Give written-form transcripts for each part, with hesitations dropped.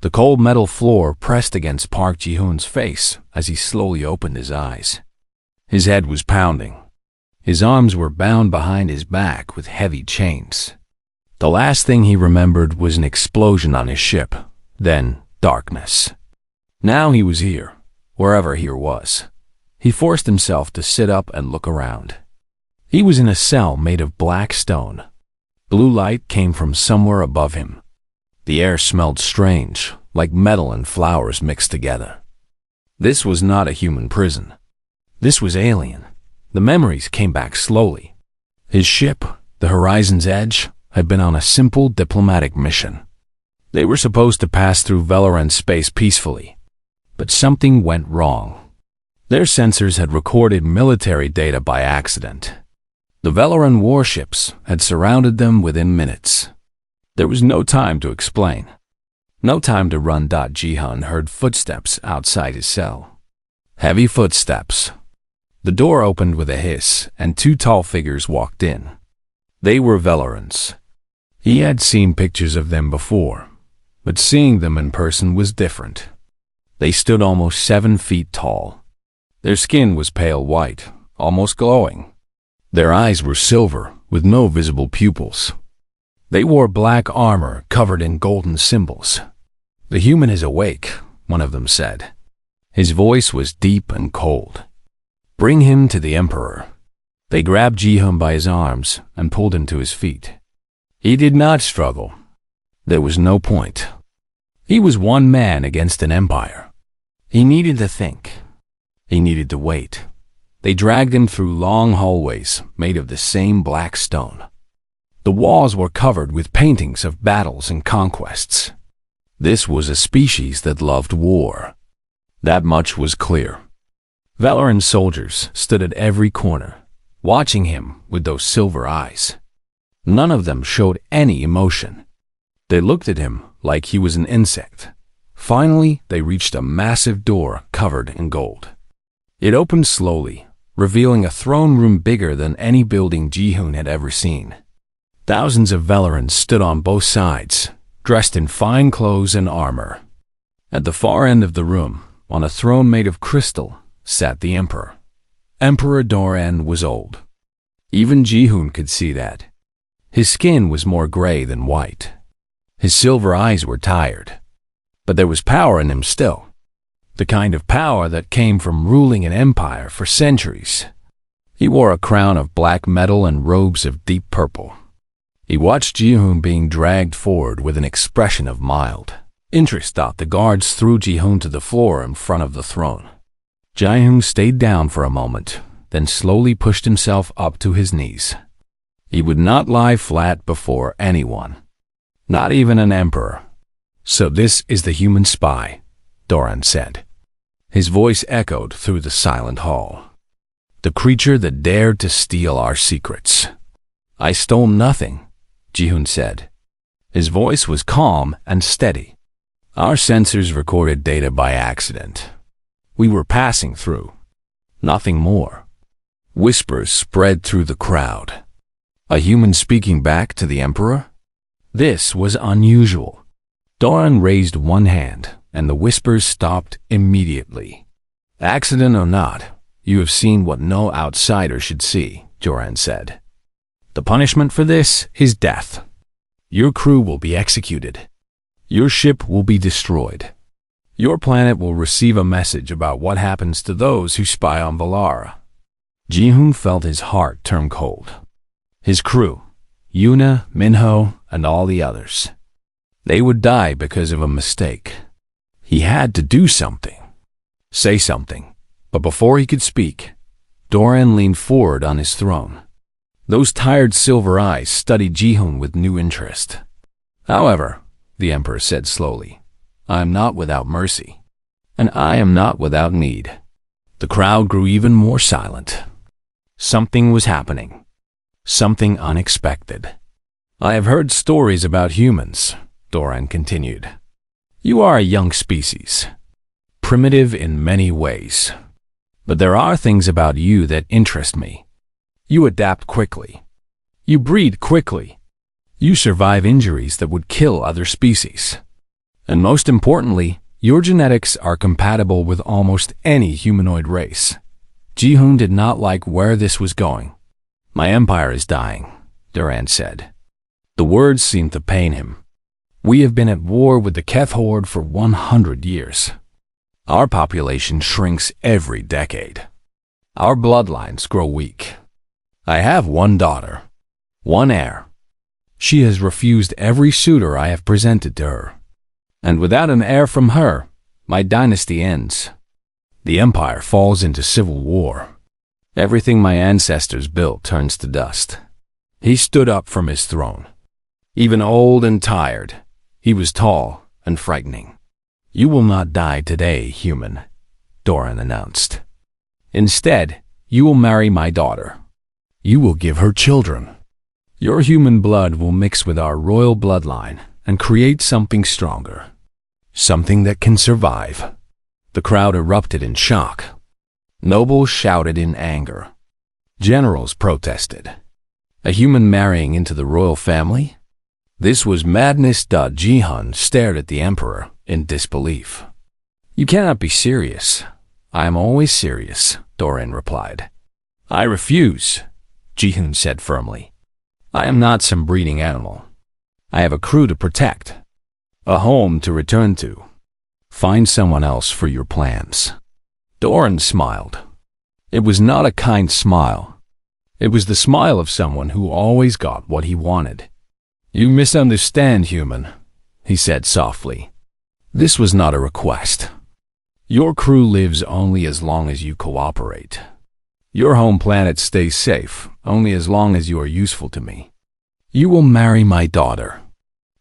The cold metal floor pressed against Park Ji-hoon's face as he slowly opened his eyes. His head was pounding. His arms were bound behind his back with heavy chains. The last thing he remembered was an explosion on his ship, then darkness. Now he was here, wherever here was. He forced himself to sit up and look around. He was in a cell made of black stone. Blue light came from somewhere above him. The air smelled strange, like metal and flowers mixed together. This was not a human prison. This was alien. The memories came back slowly. His ship, the Horizon's Edge, had been on a simple diplomatic mission. They were supposed to pass through Valoran space peacefully. But something went wrong. Their sensors had recorded military data by accident. The Valoran warships had surrounded them within minutes. There was no time to explain. No time to run. Ji-hoon heard footsteps outside his cell. Heavy footsteps. The door opened with a hiss, and two tall figures walked in. They were Valorans. He had seen pictures of them before, but seeing them in person was different. They stood almost 7 feet tall. Their skin was pale white, almost glowing. Their eyes were silver, with no visible pupils. They wore black armor covered in golden symbols. "The human is awake," one of them said. His voice was deep and cold. "Bring him to the Emperor." They grabbed Ji-hoon by his arms and pulled him to his feet. He did not struggle. There was no point. He was one man against an empire. He needed to think. He needed to wait. They dragged him through long hallways made of the same black stone. The walls were covered with paintings of battles and conquests. This was a species that loved war. That much was clear. Valoran soldiers stood at every corner, watching him with those silver eyes. None of them showed any emotion. They looked at him like he was an insect. Finally, they reached a massive door covered in gold. It opened slowly, revealing a throne room bigger than any building Ji-hoon had ever seen. Thousands of Valorans stood on both sides, dressed in fine clothes and armor. At the far end of the room, on a throne made of crystal, sat the Emperor. Emperor Doran was old. Even Ji-hoon could see that. His skin was more gray than white. His silver eyes were tired. But there was power in him still. The kind of power that came from ruling an empire for centuries. He wore a crown of black metal and robes of deep purple. He watched Ji-hoon being dragged forward with an expression of mild interest. The guards threw Ji-hoon to the floor in front of the throne. Ji-hoon stayed down for a moment, then slowly pushed himself up to his knees. He would not lie flat before anyone, not even an emperor. "So this is the human spy," Doran said. His voice echoed through the silent hall. "The creature that dared to steal our secrets." "I stole nothing," Ji-hoon said. His voice was calm and steady. "Our sensors recorded data by accident. We were passing through. Nothing more." Whispers spread through the crowd. A human speaking back to the Emperor? This was unusual. Doran raised one hand, and the whispers stopped immediately. "Accident or not, you have seen what no outsider should see," Doran said. "The punishment for this is death. Your crew will be executed. Your ship will be destroyed. Your planet will receive a message about what happens to those who spy on Valara." Ji-hoon felt his heart turn cold. His crew, Yuna, Minho, and all the others. They would die because of a mistake. He had to do something. Say something. But before he could speak, Doran leaned forward on his throne. Those tired silver eyes studied Ji-hoon with new interest. "However," the Emperor said slowly, "I am not without mercy, and I am not without need." The crowd grew even more silent. Something was happening. Something unexpected. "I have heard stories about humans," Doran continued. "You are a young species, primitive in many ways. But there are things about you that interest me. You adapt quickly. You breed quickly. You survive injuries that would kill other species. And most importantly, your genetics are compatible with almost any humanoid race. Ji-hoon did not like where this was going. My empire is dying, Duran said. The words seemed to pain him. We have been at war with the Keth Horde for 100 years. Our population shrinks every decade. Our bloodlines grow weak. I have one daughter, one heir. She has refused every suitor I have presented to her. And without an heir from her, my dynasty ends. The empire falls into civil war. Everything my ancestors built turns to dust. He stood up from his throne. Even old and tired, he was tall and frightening. You will not die today, human, Doran announced. Instead, you will marry my daughter. You will give her children. Your human blood will mix with our royal bloodline and create something stronger. Something that can survive. The crowd erupted in shock. Nobles shouted in anger. Generals protested. A human marrying into the royal family? This was madness. Ji-hoon stared at the emperor in disbelief. You cannot be serious. I am always serious, Doran replied. I refuse, Ji-hoon said firmly. I am not some breeding animal. I have a crew to protect, a home to return to. Find someone else for your plans. Doran smiled. It was not a kind smile. It was the smile of someone who always got what he wanted. You misunderstand, human, he said softly. This was not a request. Your crew lives only as long as you cooperate. Your home planet stays safe only as long as you are useful to me. You will marry my daughter.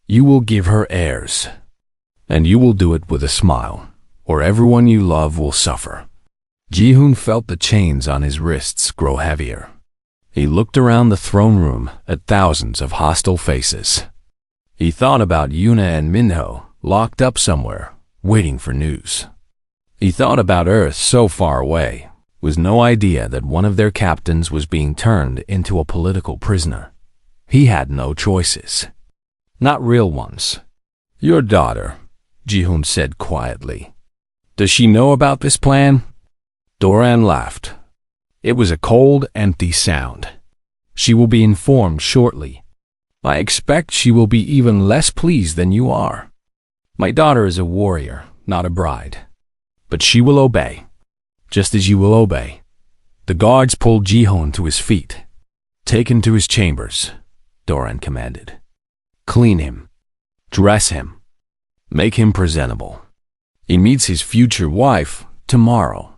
You will give her heirs. And you will do it with a smile, or everyone you love will suffer. Ji-hoon felt the chains on his wrists grow heavier. He looked around the throne room at thousands of hostile faces. He thought about Yuna and Minho, locked up somewhere, waiting for news. He thought about Earth so far away, with no idea that one of their captains was being turned into a political prisoner. He had no choices. Not real ones. Your daughter, Ji-hoon said quietly. Does she know about this plan? Doran laughed. It was a cold, empty sound. She will be informed shortly. I expect she will be even less pleased than you are. My daughter is a warrior, not a bride. But she will obey, just as you will obey. The guards pulled Ji-hoon to his feet. Take him to his chambers, Doran commanded. Clean him. Dress him. Make him presentable. He meets his future wife tomorrow.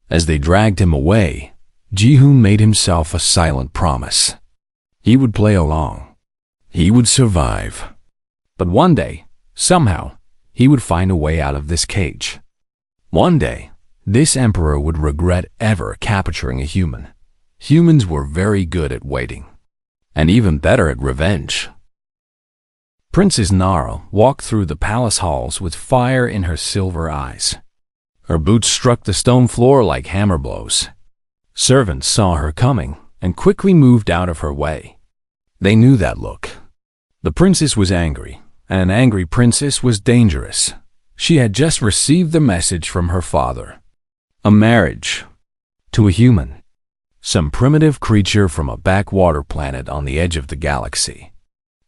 As they dragged him away, Ji-hoon made himself a silent promise. He would play along. He would survive. But one day, somehow, he would find a way out of this cage. One day, this emperor would regret ever capturing a human. Humans were very good at waiting, and even better at revenge. Princess Nara walked through the palace halls with fire in her silver eyes. Her boots struck the stone floor like hammer blows. Servants saw her coming and quickly moved out of her way. They knew that look. The princess was angry, and an angry princess was dangerous. She had just received the message from her father. A marriage. To a human. Some primitive creature from a backwater planet on the edge of the galaxy.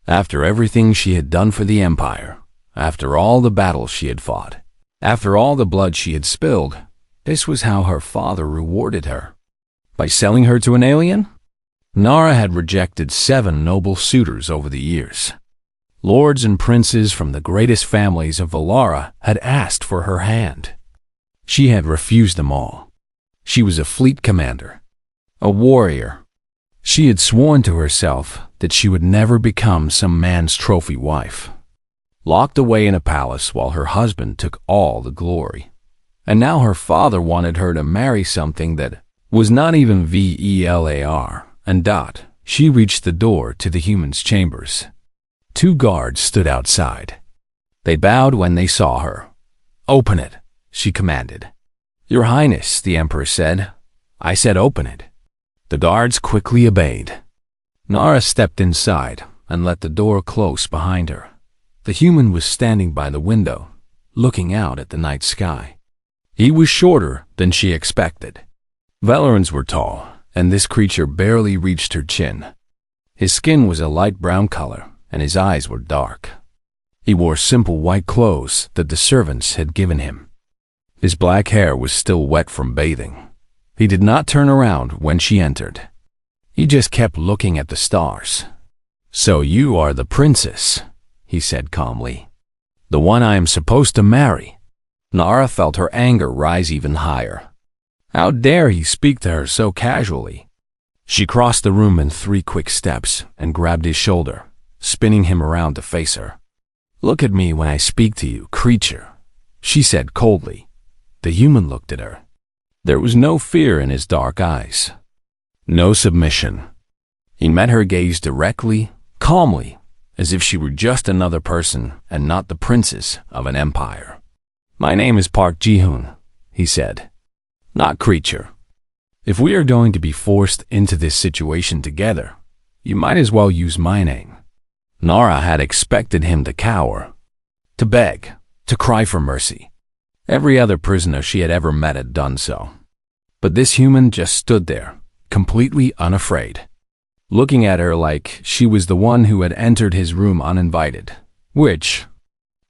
After everything she had done for the Empire, after all the battles she had fought, after all the blood she had spilled, this was how her father rewarded her. By selling her to an alien? Nara had rejected 7 noble suitors over the years. Lords and princes from the greatest families of Valara had asked for her hand. She had refused them all. She was a fleet commander, a warrior. She had sworn to herself that she would never become some man's trophy wife. Locked away in a palace while her husband took all the glory. And now her father wanted her to marry something that was not even Velar, and she reached the door to the humans' chambers. 2 guards stood outside. They bowed when they saw her. Open it, she commanded. Your Highness, the Emperor said. I said open it. The guards quickly obeyed. Nara stepped inside and let the door close behind her. The human was standing by the window, looking out at the night sky. He was shorter than she expected. Valorans were tall, and this creature barely reached her chin. His skin was a light brown color, and his eyes were dark. He wore simple white clothes that the servants had given him. His black hair was still wet from bathing. He did not turn around when she entered. He just kept looking at the stars. "So you are the princess," he said calmly. "The one I am supposed to marry." Nara felt her anger rise even higher. How dare he speak to her so casually? She crossed the room in 3 quick steps and grabbed his shoulder, spinning him around to face her. "Look at me when I speak to you, creature," she said coldly. The human looked at her. There was no fear in his dark eyes. No submission. He met her gaze directly, calmly, as if she were just another person and not the princess of an empire. "My name is Park Ji-hoon," he said. "Not creature. If we are going to be forced into this situation together, you might as well use my name." Nara had expected him to cower, to beg, to cry for mercy. Every other prisoner she had ever met had done so. But this human just stood there, completely unafraid, looking at her like she was the one who had entered his room uninvited, which,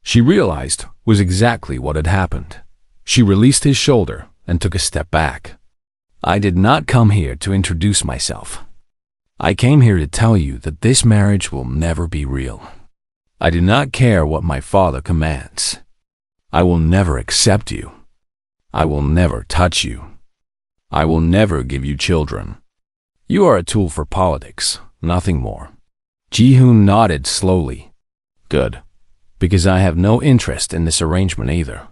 she realized, was exactly what had happened. She released his shoulder and took a step back. "I did not come here to introduce myself. I came here to tell you that this marriage will never be real. I do not care what my father commands. I will never accept you. I will never touch you. I will never give you children. You are a tool for politics, nothing more." Ji-hoon nodded slowly. "Good, because I have no interest in this arrangement either.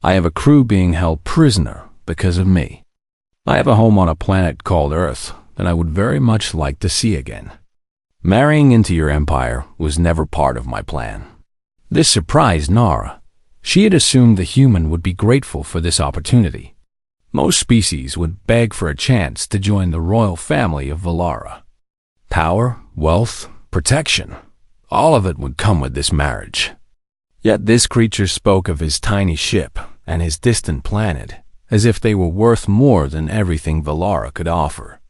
I have a crew being held prisoner because of me. I have a home on a planet called Earth that I would very much like to see again. Marrying into your empire was never part of my plan." This surprised Nara. She had assumed the human would be grateful for this opportunity. Most species would beg for a chance to join the royal family of Valara. Power, wealth, protection, all of it would come with this marriage. Yet this creature spoke of his tiny ship and his distant planet as if they were worth more than everything Valara could offer.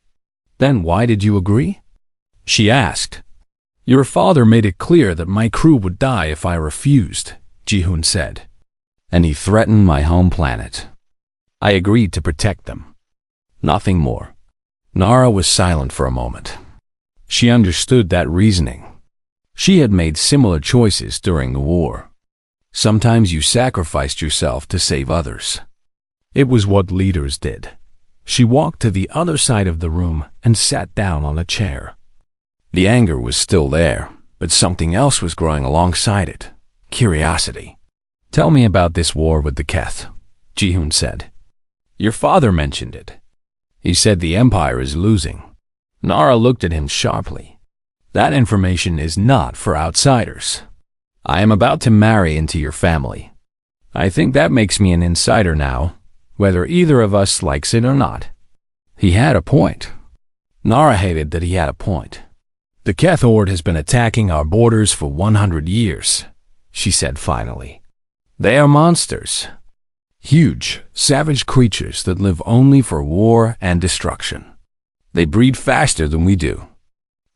"Then why did you agree?" she asked. "Your father made it clear that my crew would die if I refused," Ji-hoon said. "And he threatened my home planet. I agreed to protect them. Nothing more." Nara was silent for a moment. She understood that reasoning. She had made similar choices during the war. Sometimes you sacrificed yourself to save others. It was what leaders did. She walked to the other side of the room and sat down on a chair. The anger was still there, but something else was growing alongside it. Curiosity. "Tell me about this war with the Keth," Ji-hoon said. "Your father mentioned it. He said the empire is losing." Nara looked at him sharply. "That information is not for outsiders. I am about to marry into your family. I think that makes me an insider now, whether either of us likes it or not." He had a point. Nara hated that he had a point. "The Keth Horde has been attacking our borders for 100 years, she said finally. "They are monsters. Huge, savage creatures that live only for war and destruction. They breed faster than we do.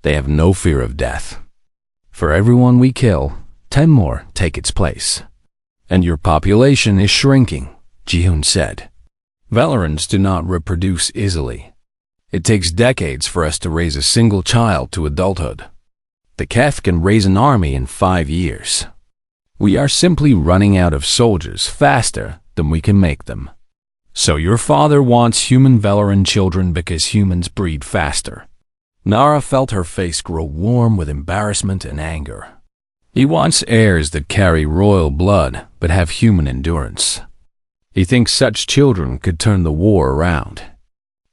They have no fear of death. For everyone we kill, 10 more take its place. And your population is shrinking," Ji-hoon said. "Valarans do not reproduce easily. It takes decades for us to raise a single child to adulthood. The Keth can raise an army in 5 years. We are simply running out of soldiers faster than we can make them. So your father wants human Valaran children because humans breed faster." Nara felt her face grow warm with embarrassment and anger. He wants heirs that carry royal blood but have human endurance. He thinks such children could turn the war around.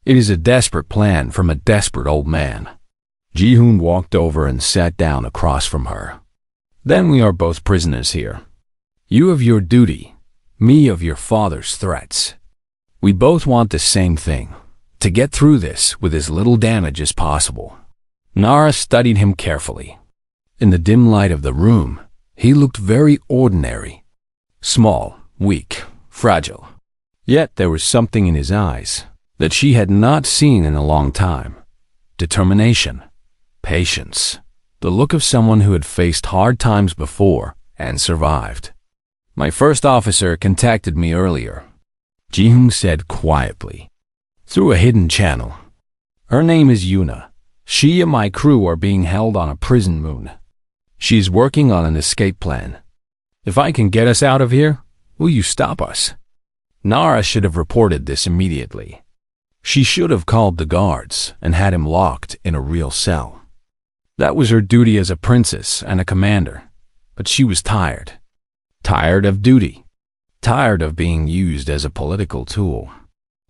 It is a desperate plan from a desperate old man. Ji-hoon walked over and sat down across from her. "Then we are both prisoners here. You of your duty, me of your father's threats. We both want the same thing, to get through this with as little damage as possible." Nara studied him carefully. In the dim light of the room, He looked very ordinary. Small, weak, fragile. Yet there was something in his eyes that she had not seen in a long time. Determination, patience, the look of someone who had faced hard times before and survived. "My first officer contacted me earlier," Ji-hoon said quietly, "through a hidden channel. Her name is Yuna. She and my crew are being held on a prison moon. She's working on an escape plan. If I can get us out of here, will you stop us?" Nara should have reported this immediately. She should have called the guards and had him locked in a real cell. That was her duty as a princess and a commander. But she was tired. Tired of duty. Tired of being used as a political tool.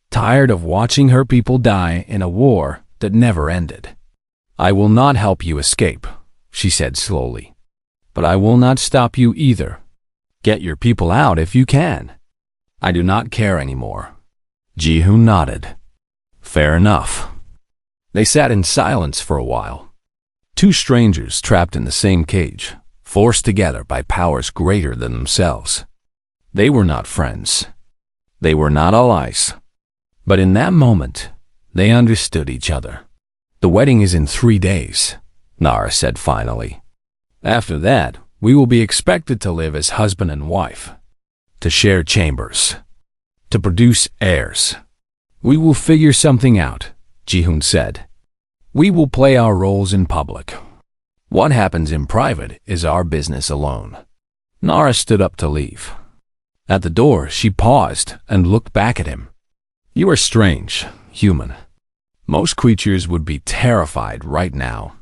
Tired of watching her people die in a war that never ended. "I will not help you escape," she said slowly. "But I will not stop you either. Get your people out if you can." "I do not care anymore." Ji-hoon nodded. "Fair enough." They sat in silence for a while. Two strangers trapped in the same cage, forced together by powers greater than themselves. They were not friends. They were not allies. But in that moment, they understood each other. "The wedding is in 3 days," Nara said finally. "After that, we will be expected to live as husband and wife, to share chambers, to produce heirs. We will figure something out," Ji-hoon said. "We will play our roles in public. What happens in private is our business alone." Nara stood up to leave. At the door, she paused and looked back at him. "You are strange, human. Most creatures would be terrified right now.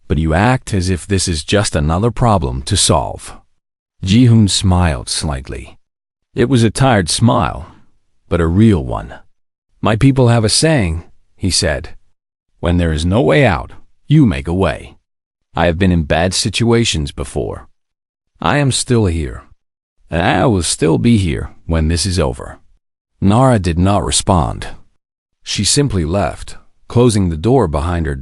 But you act as if this is just another problem to solve." Ji-hoon smiled slightly. It was a tired smile, but a real one. "My people have a saying," he said. "When there is no way out, you make a way." I have been in bad situations before. I am still here, and I will still be here when this is over." Nara did not respond. She simply left, closing the door behind her.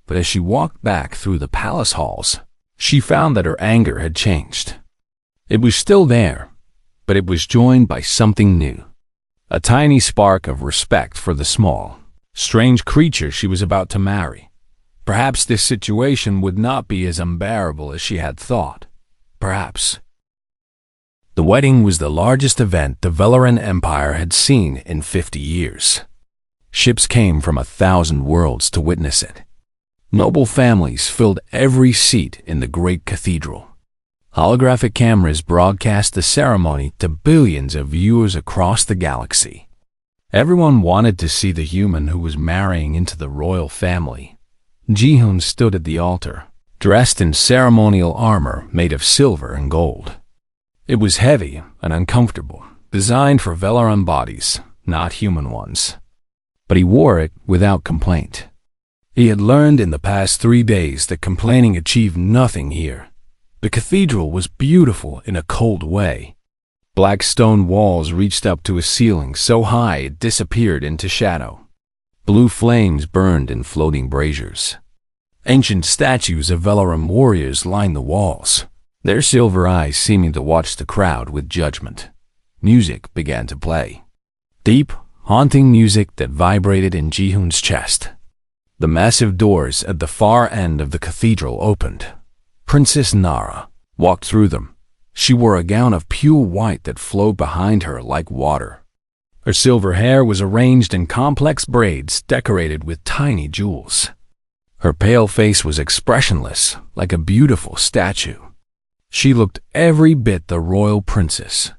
But as she walked back through the palace halls, she found that her anger had changed. It was still there, but it was joined by something new. A tiny spark of respect for the small, strange creature she was about to marry. Perhaps this situation would not be as unbearable as she had thought. Perhaps. The wedding was the largest event the Velaran Empire had seen in 50 years. Ships came from 1,000 worlds to witness it. Noble families filled every seat in the great cathedral. Holographic cameras broadcast the ceremony to billions of viewers across the galaxy. Everyone wanted to see the human who was marrying into the royal family. Ji-hoon stood at the altar, dressed in ceremonial armor made of silver and gold. It was heavy and uncomfortable, designed for Velaran bodies, not human ones. But he wore it without complaint. He had learned in the past 3 days that complaining achieved nothing here. The cathedral was beautiful in a cold way. Black stone walls reached up to a ceiling so high it disappeared into shadow. Blue flames burned in floating braziers. Ancient statues of Velaran warriors lined the walls, their silver eyes seeming to watch the crowd with judgment. Music began to play. Deep, haunting music that vibrated in Ji-hoon's chest. The massive doors at the far end of the cathedral opened. Princess Nara walked through them. She wore a gown of pure white that flowed behind her like water. Her silver hair was arranged in complex braids decorated with tiny jewels. Her pale face was expressionless, like a beautiful statue. She looked every bit the royal princess,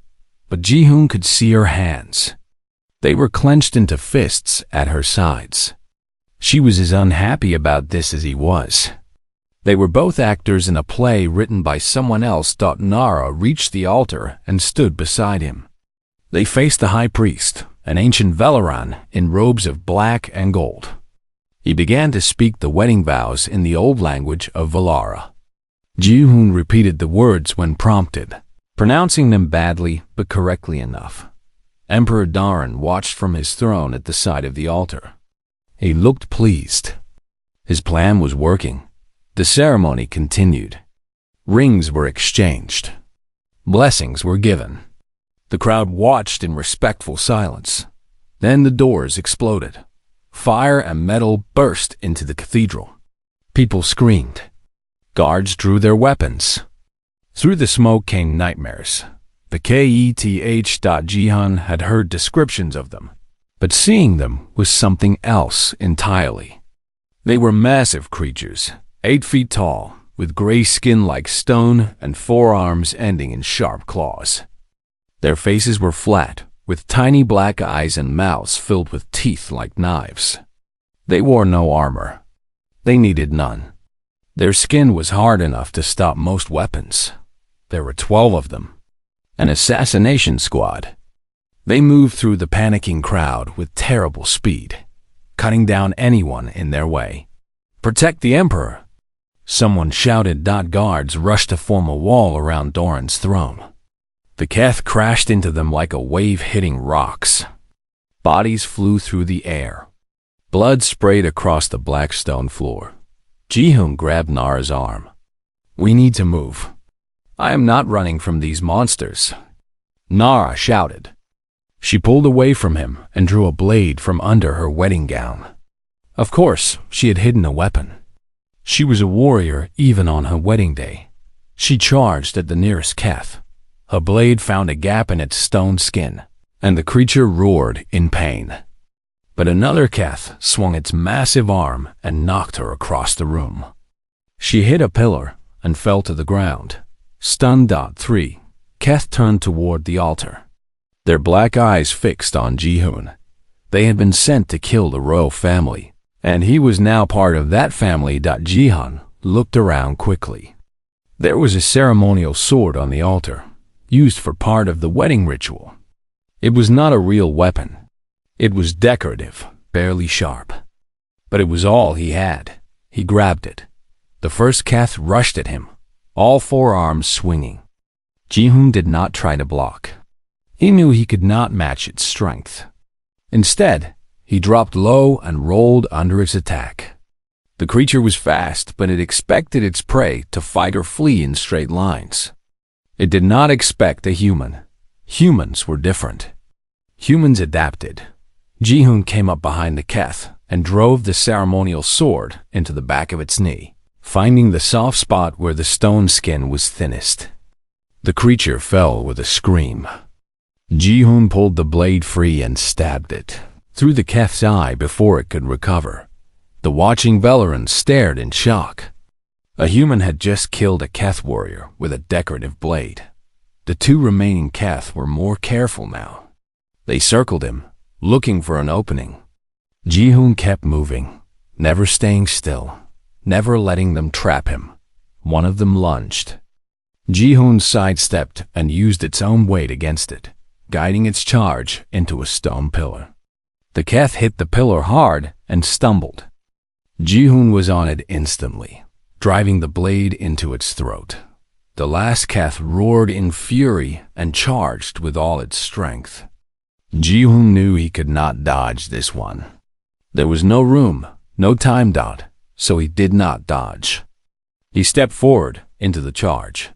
but Ji-hoon could see her hands. They were clenched into fists at her sides. She was as unhappy about this as he was. They were both actors in a play written by someone else. Nara reached the altar and stood beside him. They faced the high priest, an ancient Velaran in robes of black and gold. He began to speak the wedding vows in the old language of Valara. Ji-hoon repeated the words when prompted, pronouncing them badly but correctly enough. Emperor Daran watched from his throne at the side of the altar. He looked pleased. His plan was working. The ceremony continued. Rings were exchanged. Blessings were given. The crowd watched in respectful silence. Then the doors exploded. Fire and metal burst into the cathedral. People screamed. Guards drew their weapons. Through the smoke came nightmares. The Jihan had heard descriptions of them, but seeing them was something else entirely. They were massive creatures, 8 feet tall, with gray skin like stone and forearms ending in sharp claws. Their faces were flat, with tiny black eyes and mouths filled with teeth like knives. They wore no armor. They needed none. Their skin was hard enough to stop most weapons. There were 12 of them. An assassination squad. They moved through the panicking crowd with terrible speed, cutting down anyone in their way. "Protect the Emperor!" Someone shouted. Guards rushed to form a wall around Doran's throne. The Keth crashed into them like a wave hitting rocks. Bodies flew through the air. Blood sprayed across the black stone floor. Jihoon grabbed Nara's arm. "We need to move. I am not running from these monsters," Nara shouted. She pulled away from him and drew a blade from under her wedding gown. Of course, she had hidden a weapon. She was a warrior even on her wedding day. She charged at the nearest Keth. Her blade found a gap in its stone skin, and the creature roared in pain. But another Keth swung its massive arm and knocked her across the room. She hit a pillar and fell to the ground. Stunned. 3 Keth turned toward the altar, their black eyes fixed on Jihoon. They had been sent to kill the royal family, and he was now part of that family. Jihoon looked around quickly. There was a ceremonial sword on the altar, used for part of the wedding ritual. It was not a real weapon. It was decorative, barely sharp. But it was all he had. He grabbed it. The first Keth rushed at him, all 4 arms swinging. Jihoon did not try to block. He knew he could not match its strength. Instead, he dropped low and rolled under its attack. The creature was fast, but it expected its prey to fight or flee in straight lines. It did not expect a human. Humans were different. Humans adapted. Jihoon came up behind the Keth and drove the ceremonial sword into the back of its knee, finding the soft spot where the stone skin was thinnest. The creature fell with a scream. Jihoon pulled the blade free and stabbed it through the Keth's eye before it could recover. The watching Velaran stared in shock. A human had just killed a Keth warrior with a decorative blade. The 2 remaining Keth were more careful now. They circled him, looking for an opening. Jihoon kept moving, never staying still, never letting them trap him. One of them lunged. Jihoon sidestepped and used its own weight against it, guiding its charge into a stone pillar. The Keth hit the pillar hard and stumbled. Jihoon was on it instantly, driving the blade into its throat. The last Keth roared in fury and charged with all its strength. Jihoon knew he could not dodge this one. There was no room, no time. So he did not dodge. He stepped forward into the charge.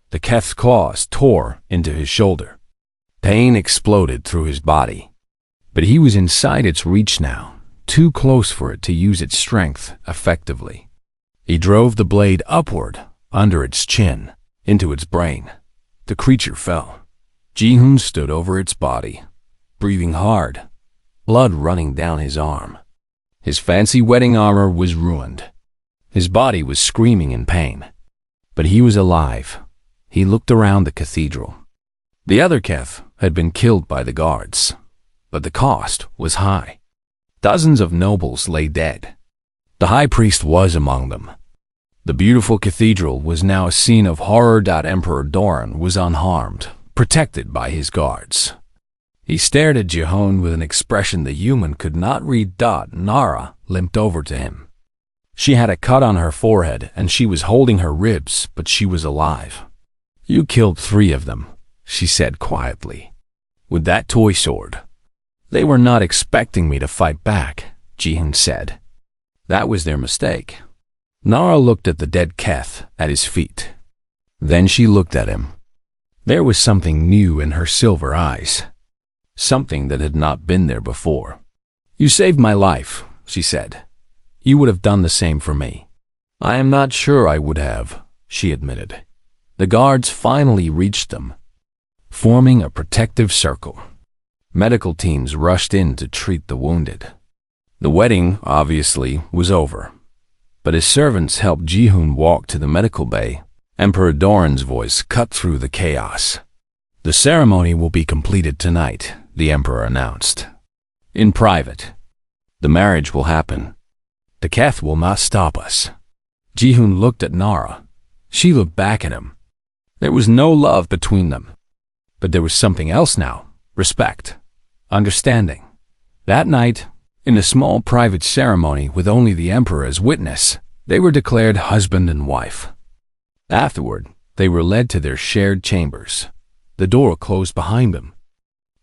The Keth's claws tore into his shoulder. Pain exploded through his body. But he was inside its reach now, too close for it to use its strength effectively. He drove the blade upward, under its chin, into its brain. The creature fell. Jihoon stood over its body, breathing hard, blood running down his arm. His fancy wedding armor was ruined. His body was screaming in pain. But he was alive. He looked around the cathedral. The other Keth had been killed by the guards, but the cost was high. Dozens of nobles lay dead. The high priest was among them. The beautiful cathedral was now a scene of horror. Emperor Doran was unharmed, protected by his guards. He stared at Jihoon with an expression the human could not read. Nara limped over to him. She had a cut on her forehead and she was holding her ribs, but she was alive. "You killed 3 of them," she said quietly, "with that toy sword." "They were not expecting me to fight back," Jihoon said. "That was their mistake." Nara looked at the dead Keth at his feet. Then she looked at him. There was something new in her silver eyes, something that had not been there before. "You saved my life," she said. "You would have done the same for me." "I am not sure I would have," she admitted. The guards finally reached them, forming a protective circle. Medical teams rushed in to treat the wounded. The wedding, obviously, was over, but his servants helped Ji-hoon walk to the medical bay. Emperor Doran's voice cut through the chaos. "The ceremony will be completed tonight," the emperor announced. "In private. The marriage will happen. The Keth will not stop us." Ji-hoon looked at Nara. She looked back at him. There was no love between them. But there was something else now. Respect. Understanding. That night, in a small private ceremony with only the emperor as witness, they were declared husband and wife. Afterward, they were led to their shared chambers. The door closed behind them.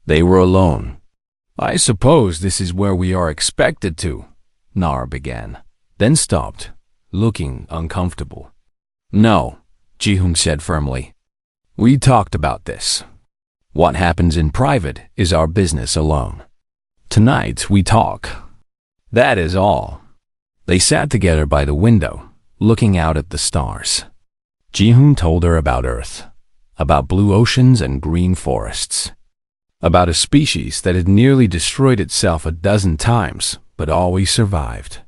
They were alone. "I suppose this is where we are expected to," Nara began, then stopped, looking uncomfortable. "No," Ji-hoon said firmly. "We talked about this. What happens in private is our business alone. Tonight we talk. That is all." They sat together by the window, looking out at the stars. Ji-hoon told her about Earth, about blue oceans and green forests, about a species that had nearly destroyed itself a dozen times, but always survived.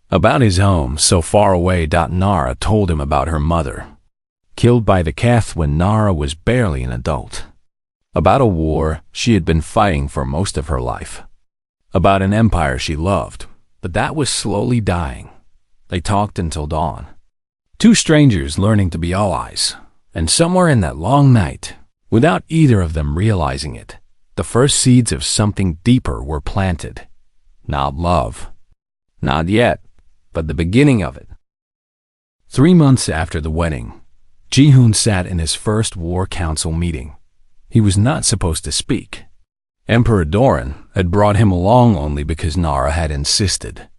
About his home so far away. Nara told him about her mother, killed by the Keth when Nara was barely an adult. About a war she had been fighting for most of her life. About an empire she loved, but that was slowly dying. They talked until dawn. Two strangers learning to be allies, and somewhere in that long night, without either of them realizing it, the first seeds of something deeper were planted. Not love. Not yet, but the beginning of it. 3 months after the wedding, Ji-hoon sat in his first war council meeting. He was not supposed to speak. Emperor Doran had brought him along only because Nara had insisted.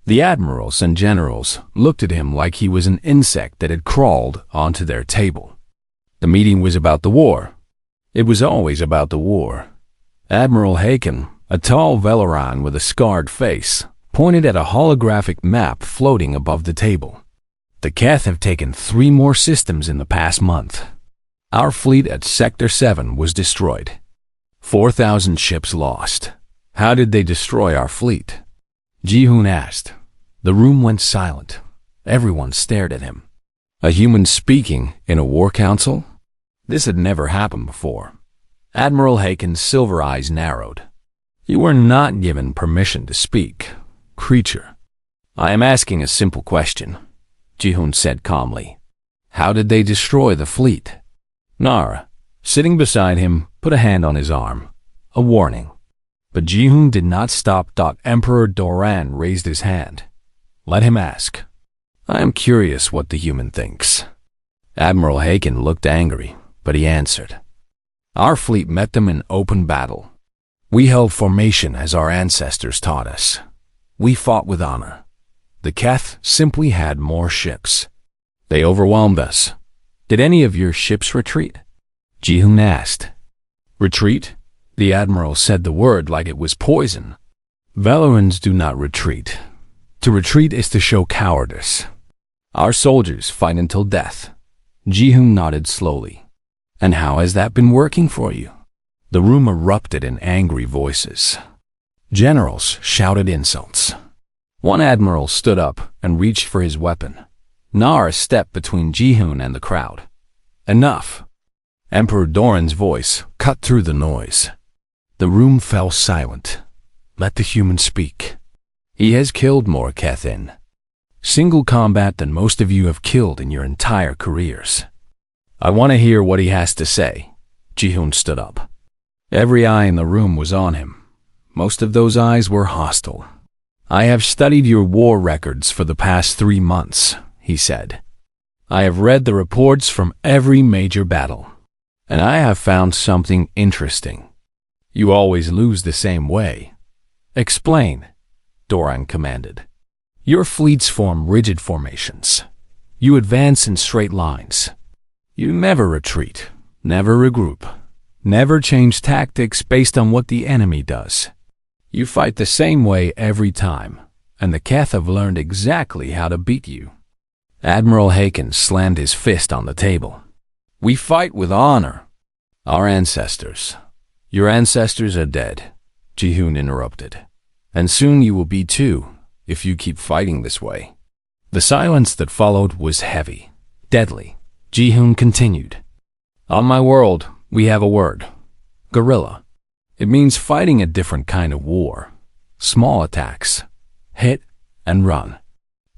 The admirals and generals looked at him like he was an insect that had crawled onto their table. The meeting was about the war. It was always about the war. Admiral Haken, a tall Velaran with a scarred face, pointed at a holographic map floating above the table. "The Keth have taken 3 more systems in the past month. Our fleet at Sector 7 was destroyed. 4,000 ships lost. How did they destroy our fleet?" Ji-hoon asked. The room went silent. Everyone stared at him. A human speaking in a war council? This had never happened before. Admiral Haken's silver eyes narrowed. "You were not given permission to speak, creature. I am asking a simple question," Ji-hoon said calmly. "How did they destroy the fleet?" Nara, sitting beside him, put a hand on his arm. A warning. But Ji-hoon did not stop. Emperor Doran raised his hand. "Let him ask. I am curious what the human thinks." Admiral Haken looked angry, but he answered. "Our fleet met them in open battle. We held formation as our ancestors taught us. We fought with honor. The Keth simply had more ships. They overwhelmed us. Did any of your ships retreat?" Ji-hoon asked. "Retreat?" The admiral said the word like it was poison. "Velerans do not retreat. To retreat is to show cowardice. Our soldiers fight until death." Ji-hoon nodded slowly. "And how has that been working for you?" The room erupted in angry voices. Generals shouted insults. One admiral stood up and reached for his weapon. Nara stepped between Ji-hoon and the crowd. "Enough!" Emperor Doran's voice cut through the noise. The room fell silent. "Let the human speak. He has killed more Keth in single combat than most of you have killed in your entire careers. I want to hear what he has to say." Ji-hoon stood up. Every eye in the room was on him. Most of those eyes were hostile. "I have studied your war records for the past 3 months, he said. "I have read the reports from every major battle, and I have found something interesting. You always lose the same way." "Explain," Doran commanded. "Your fleets form rigid formations. You advance in straight lines. You never retreat, never regroup, never change tactics based on what the enemy does. You fight the same way every time, and the Keth have learned exactly how to beat you. Admiral Haken slammed his fist on the table. We fight with honor. Our ancestors. Your ancestors are dead, Ji-hoon interrupted. And soon you will be too, if you keep fighting this way. The silence that followed was heavy, deadly. Ji-hoon continued. On my world, we have a word. Guerrilla. It means fighting a different kind of war. Small attacks. Hit and run.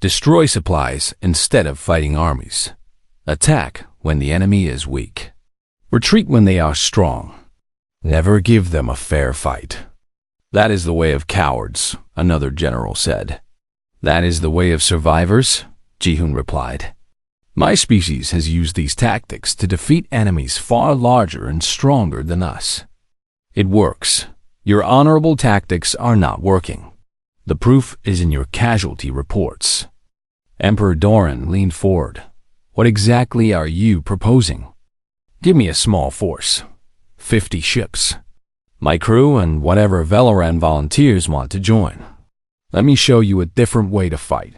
Destroy supplies instead of fighting armies. Attack when the enemy is weak. Retreat when they are strong. Never give them a fair fight. That is the way of cowards, another general said. That is the way of survivors, Ji-hoon replied. My species has used these tactics to defeat enemies far larger and stronger than us. It works. Your honorable tactics are not working. The proof is in your casualty reports. Emperor Doran leaned forward. What exactly are you proposing? Give me a small force. 50 ships. My crew and whatever Valoran volunteers want to join. Let me show you a different way to fight.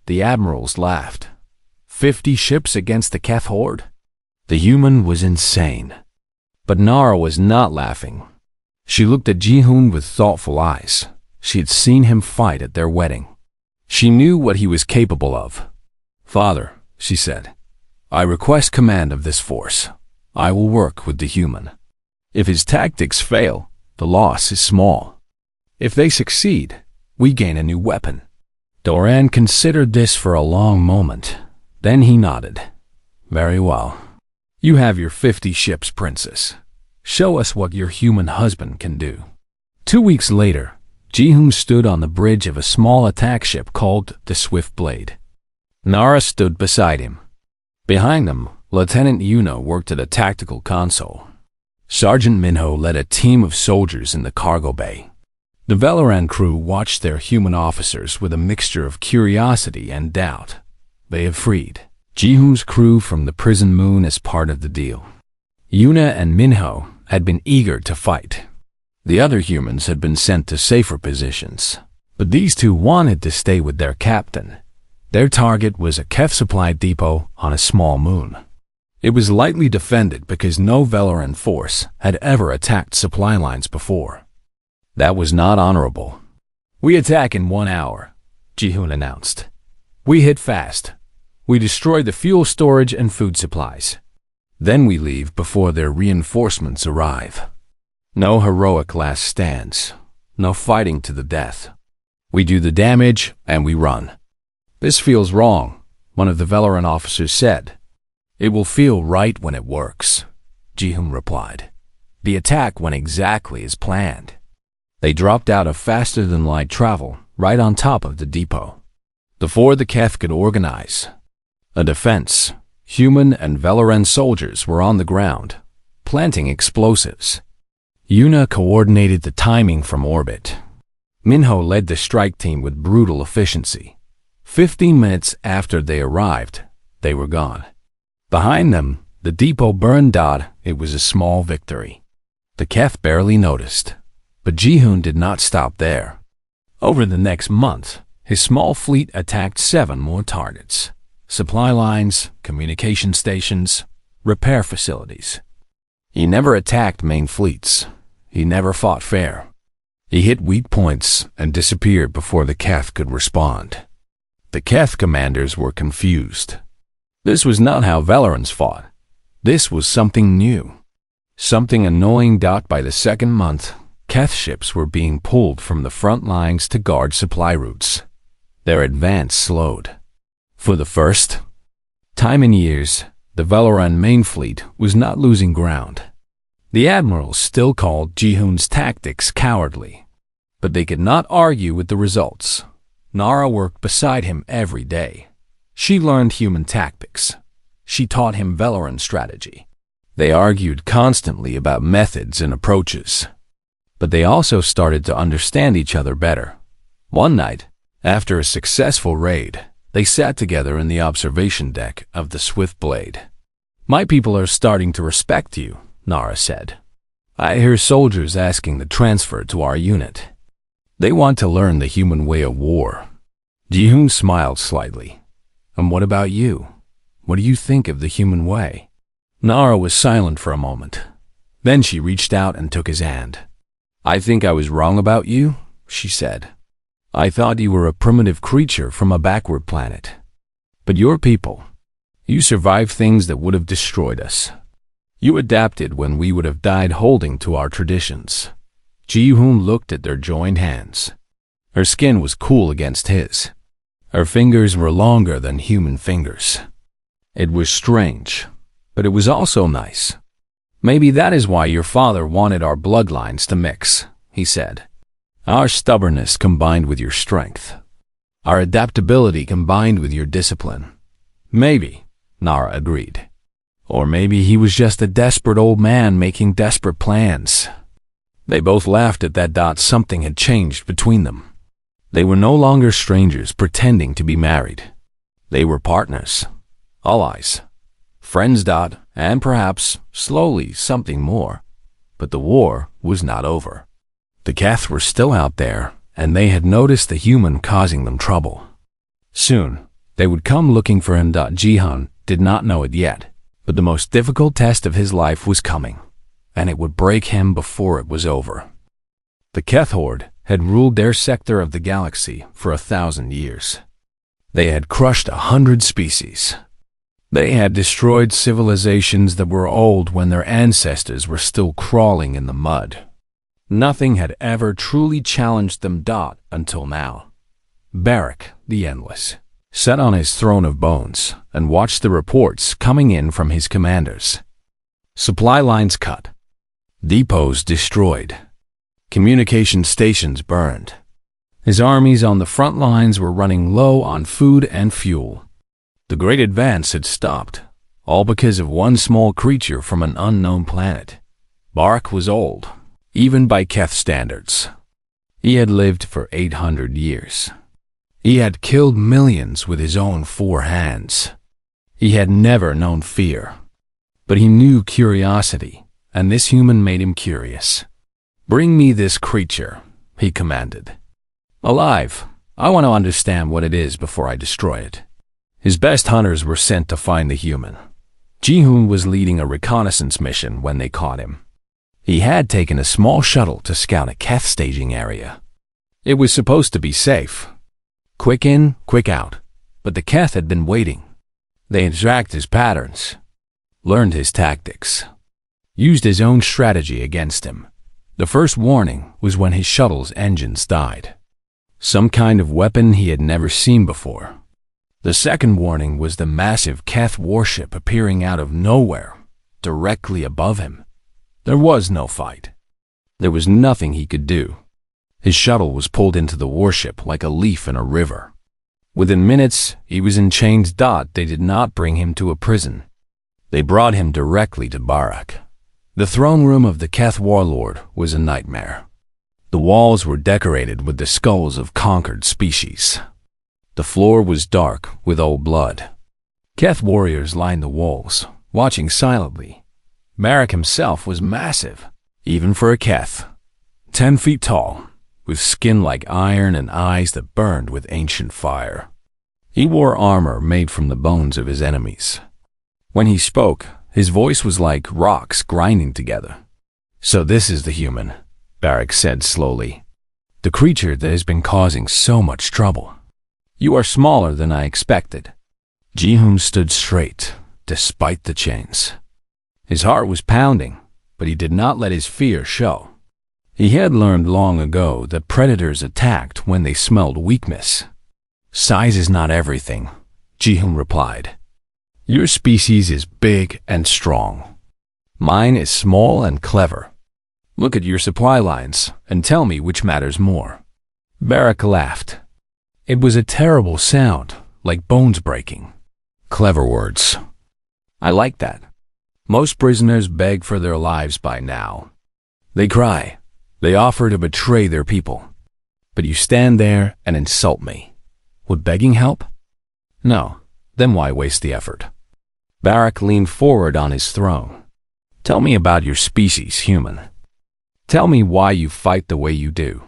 The admirals laughed. 50 ships against the Keth horde? The human was insane. But Nara was not laughing. She looked at Ji-hoon with thoughtful eyes. She had seen him fight at their wedding. She knew what he was capable of. Father, she said, I request command of this force. I will work with the human. If his tactics fail, the loss is small. If they succeed, we gain a new weapon. Doran considered this for a long moment. Then he nodded. Very well. You have your 50 ships, princess. Show us what your human husband can do. 2 weeks later, Ji-hoon stood on the bridge of a small attack ship called the Swift Blade. Nara stood beside him. Behind them, Lieutenant Yuna worked at a tactical console. Sergeant Minho led a team of soldiers in the cargo bay. The Valoran crew watched their human officers with a mixture of curiosity and doubt. They have freed Ji-hoon's crew from the prison moon as part of the deal. Yuna and Minho had been eager to fight. The other humans had been sent to safer positions, but these two wanted to stay with their captain. Their target was a Keth supply depot on a small moon. It was lightly defended because no Valoran force had ever attacked supply lines before. That was not honorable. We attack in 1 hour, Ji-hoon announced. We hit fast. We destroy the fuel storage and food supplies. Then we leave before their reinforcements arrive. No heroic last stands. No fighting to the death. We do the damage and we run. This feels wrong, one of the Valoran officers said. It will feel right when it works, Ji-hoon replied. The attack went exactly as planned. They dropped out of faster-than-light travel right on top of the depot. Before the Keth could organize a defense, human and Valoran soldiers were on the ground, planting explosives. Yuna coordinated the timing from orbit. Minho led the strike team with brutal efficiency. 15 minutes after they arrived, they were gone. Behind them, the depot burned. It was a small victory. The Keth barely noticed. But Ji-hoon did not stop there. Over the next month, his small fleet attacked 7 more targets. Supply lines, communication stations, repair facilities. He never attacked main fleets. He never fought fair. He hit weak points and disappeared before the Keth could respond. The Keth commanders were confused. This was not how Valorans fought. This was something new. Something annoying. By the second month, Keth ships were being pulled from the front lines to guard supply routes. Their advance slowed. For the first time in years, the Valoran main fleet was not losing ground. The admirals still called Ji-hoon's tactics cowardly, but they could not argue with the results. Nara worked beside him every day. She learned human tactics. She taught him Valoran strategy. They argued constantly about methods and approaches. But they also started to understand each other better. One night, after a successful raid, they sat together in the observation deck of the Swift Blade. My people are starting to respect you, Nara said. I hear soldiers asking to transfer to our unit. They want to learn the human way of war. Ji-hoon smiled slightly. And what about you? What do you think of the human way? Nara was silent for a moment. Then she reached out and took his hand. I think I was wrong about you, she said. I thought you were a primitive creature from a backward planet. But your people, you survived things that would have destroyed us. You adapted when we would have died holding to our traditions. Ji-hoon looked at their joined hands. Her skin was cool against his. Her fingers were longer than human fingers. It was strange, but it was also nice. Maybe that is why your father wanted our bloodlines to mix, he said. Our stubbornness combined with your strength. Our adaptability combined with your discipline. Maybe, Nara agreed. Or maybe he was just a desperate old man making desperate plans. They both laughed at that. Something had changed between them. They were no longer strangers pretending to be married. They were partners, allies, friends. And perhaps, slowly, something more. But the war was not over. The Keth were still out there, and they had noticed the human causing them trouble. Soon, they would come looking for him. Ji-hoon did not know it yet, but the most difficult test of his life was coming, and it would break him before it was over. The Keth horde had ruled their sector of the galaxy for 1,000 years. They had crushed 100 species. They had destroyed civilizations that were old when their ancestors were still crawling in the mud. Nothing had ever truly challenged them. Until now. Barak, the Endless, sat on his throne of bones and watched the reports coming in from his commanders. Supply lines cut. Depots destroyed. Communication stations burned. His armies on the front lines were running low on food and fuel. The great advance had stopped, all because of one small creature from an unknown planet. Barak was old, even by Keth standards. He had lived for 800 years. He had killed millions with his own 4 hands. He had never known fear. But he knew curiosity, and this human made him curious. Bring me this creature, he commanded. Alive, I want to understand what it is before I destroy it. His best hunters were sent to find the human. Ji-hoon was leading a reconnaissance mission when they caught him. He had taken a small shuttle to scout a Keth staging area. It was supposed to be safe. Quick in, quick out. But the Keth had been waiting. They had tracked his patterns, learned his tactics, used his own strategy against him. The first warning was when his shuttle's engines died. Some kind of weapon he had never seen before. The second warning was the massive Keth warship appearing out of nowhere, directly above him. There was no fight. There was nothing he could do. His shuttle was pulled into the warship like a leaf in a river. Within minutes, he was in chains. They did not bring him to a prison. They brought him directly to Barak. The throne room of the Keth warlord was a nightmare. The walls were decorated with the skulls of conquered species. The floor was dark with old blood. Keth warriors lined the walls, watching silently. Barak himself was massive, even for a Keth. 10 feet tall, with skin like iron and eyes that burned with ancient fire. He wore armor made from the bones of his enemies. When he spoke, his voice was like rocks grinding together. So this is the human, Barak said slowly. The creature that has been causing so much trouble. You are smaller than I expected. Ji-hoon stood straight, despite the chains. His heart was pounding, but he did not let his fear show. He had learned long ago that predators attacked when they smelled weakness. Size is not everything, Ji-hoon replied. Your species is big and strong. Mine is small and clever. Look at your supply lines and tell me which matters more. Barak laughed. It was a terrible sound, like bones breaking. Clever words. I like that. Most prisoners beg for their lives by now. They cry. They offer to betray their people. But you stand there and insult me. Would begging help? No. Then why waste the effort? Barak leaned forward on his throne. Tell me about your species, human. Tell me why you fight the way you do.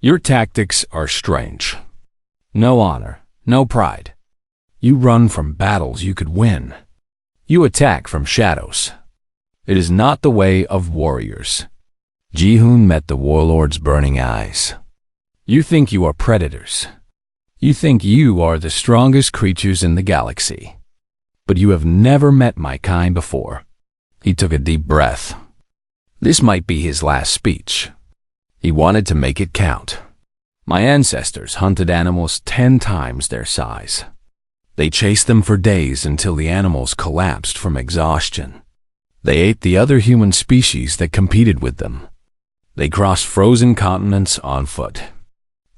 Your tactics are strange. No honor, no pride. You run from battles you could win. You attack from shadows. It is not the way of warriors. Ji-hoon met the warlord's burning eyes. You think you are predators. You think you are the strongest creatures in the galaxy. But you have never met my kind before. He took a deep breath. This might be his last speech. He wanted to make it count. My ancestors hunted animals 10 times their size. They chased them for days until the animals collapsed from exhaustion. They ate the other human species that competed with them. They crossed frozen continents on foot.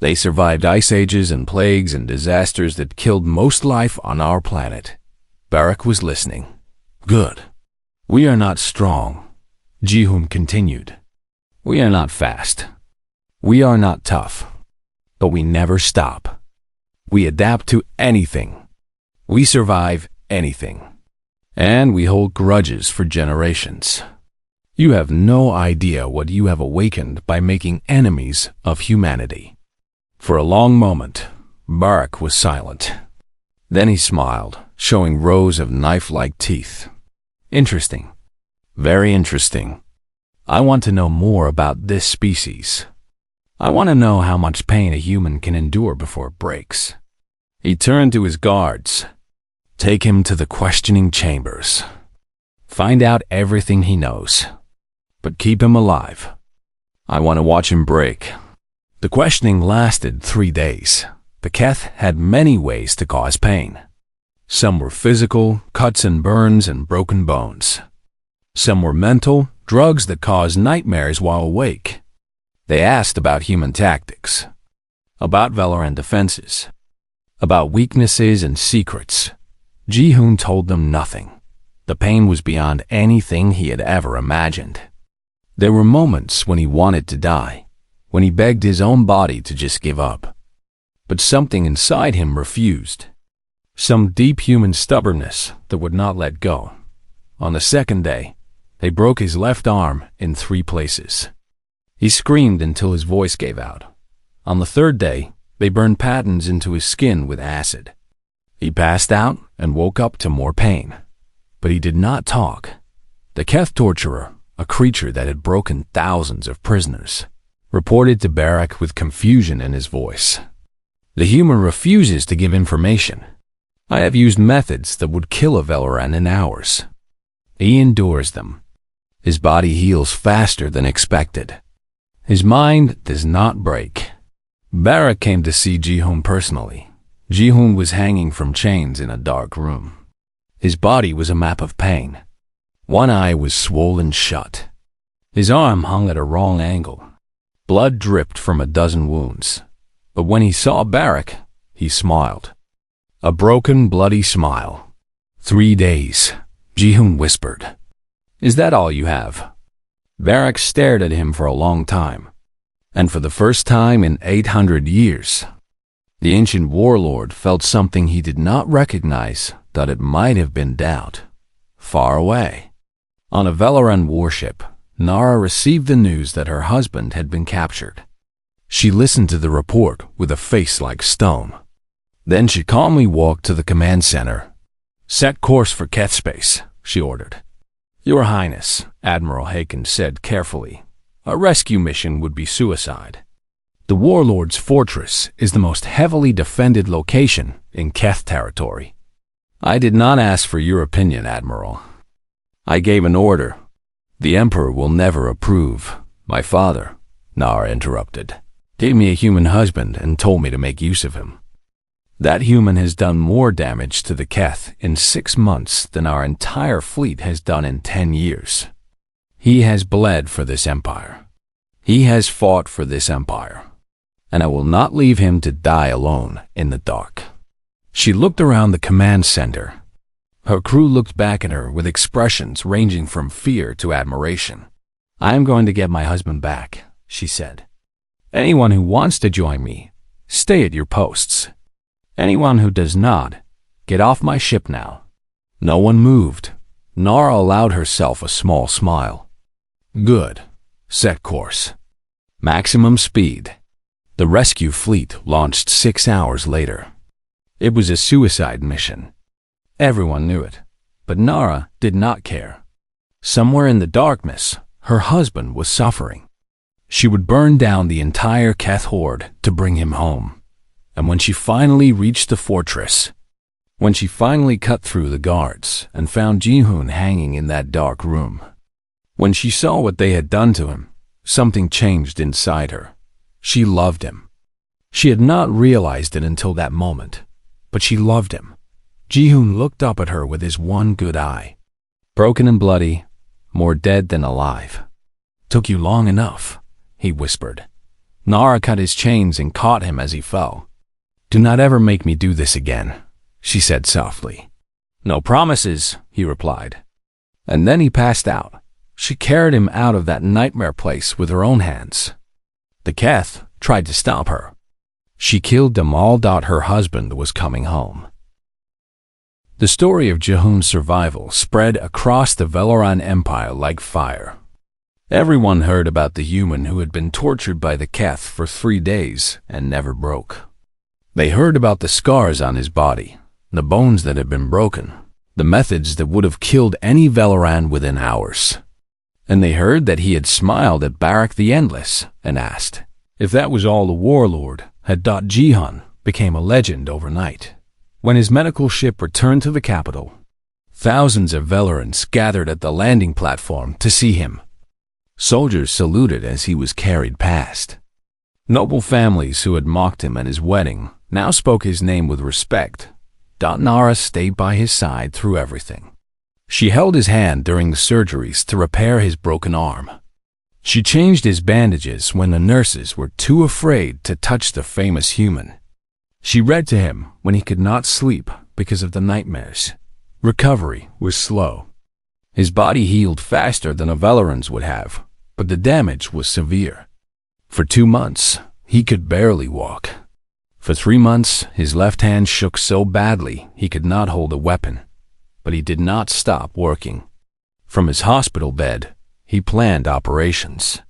They survived ice ages and plagues and disasters that killed most life on our planet. Barak was listening. Good. We are not strong, Ji-hoon continued. We are not fast. We are not tough. But we never stop. We adapt to anything. We survive anything. And we hold grudges for generations. You have no idea what you have awakened by making enemies of humanity. For a long moment, Barak was silent. Then he smiled, showing rows of knife-like teeth. Interesting. Very interesting. I want to know more about this species. I want to know how much pain a human can endure before it breaks. He turned to his guards. Take him to the questioning chambers. Find out everything he knows. But keep him alive. I want to watch him break. The questioning lasted 3 days. The Keth had many ways to cause pain. Some were physical, cuts and burns and broken bones. Some were mental, drugs that caused nightmares while awake. They asked about human tactics, about Valoran defenses, about weaknesses and secrets. Ji-hoon told them nothing. The pain was beyond anything he had ever imagined. There were moments when he wanted to die, when he begged his own body to just give up. But something inside him refused. Some deep human stubbornness that would not let go. On the second day, they broke his left arm in 3 places. He screamed until his voice gave out. On the third day, they burned patterns into his skin with acid. He passed out and woke up to more pain. But he did not talk. The Keth torturer, a creature that had broken thousands of prisoners, reported to Barak with confusion in his voice. The human refuses to give information. I have used methods that would kill a Valoran in hours. He endures them. His body heals faster than expected. His mind does not break. Barak came to see Ji-hoon personally. Ji-hoon was hanging from chains in a dark room. His body was a map of pain. One eye was swollen shut. His arm hung at a wrong angle. Blood dripped from a dozen wounds. But when he saw Barak, he smiled. A broken, bloody smile. 3 days, Ji-hoon whispered. Is that all you have? Barak stared at him for a long time. And for the first time in 800 years, the ancient warlord felt something he did not recognize, that it might have been doubt. Far away. On a Valoran warship, Nara received the news that her husband had been captured. She listened to the report with a face like stone. Then she calmly walked to the command center. Set course for Keth space, she ordered. Your Highness, Admiral Haken said carefully, a rescue mission would be suicide. The warlord's fortress is the most heavily defended location in Keth territory. I did not ask for your opinion, Admiral. I gave an order. The Emperor will never approve. My father, Nara interrupted, gave me a human husband and told me to make use of him. That human has done more damage to the Keth in 6 months than our entire fleet has done in 10 years. He has bled for this empire. He has fought for this empire. And I will not leave him to die alone in the dark. She looked around the command center. Her crew looked back at her with expressions ranging from fear to admiration. I am going to get my husband back, she said. Anyone who wants to join me, stay at your posts. Anyone who does not, get off my ship now. No one moved. Nara allowed herself a small smile. Good. Set course. Maximum speed. The rescue fleet launched 6 hours later. It was a suicide mission. Everyone knew it, but Nara did not care. Somewhere in the darkness, her husband was suffering. She would burn down the entire Keth horde to bring him home. And when she finally reached the fortress, when she finally cut through the guards and found Ji-hoon hanging in that dark room, when she saw what they had done to him, something changed inside her. She loved him. She had not realized it until that moment, but she loved him. Ji-hoon looked up at her with his one good eye. Broken and bloody, more dead than alive. Took you long enough, he whispered. Nara cut his chains and caught him as he fell. Do not ever make me do this again, she said softly. No promises, he replied. And then he passed out. She carried him out of that nightmare place with her own hands. The Keth tried to stop her. She killed them all. Her husband was coming home. The story of Ji-hoon's survival spread across the Valoran Empire like fire. Everyone heard about the human who had been tortured by the Keth for 3 days and never broke. They heard about the scars on his body, the bones that had been broken, the methods that would have killed any Valoran within hours. And they heard that he had smiled at Barak the Endless and asked if that was all the warlord had. Ji-hoon became a legend overnight. When his medical ship returned to the capital, thousands of Velarans gathered at the landing platform to see him. Soldiers saluted as he was carried past. Noble families who had mocked him at his wedding now spoke his name with respect. Nara stayed by his side through everything. She held his hand during the surgeries to repair his broken arm. She changed his bandages when the nurses were too afraid to touch the famous human. She read to him when he could not sleep because of the nightmares. Recovery was slow. His body healed faster than a Velaran's would have, but the damage was severe. For 2 months, he could barely walk. For 3 months, his left hand shook so badly he could not hold a weapon. But he did not stop working. From his hospital bed, he planned operations.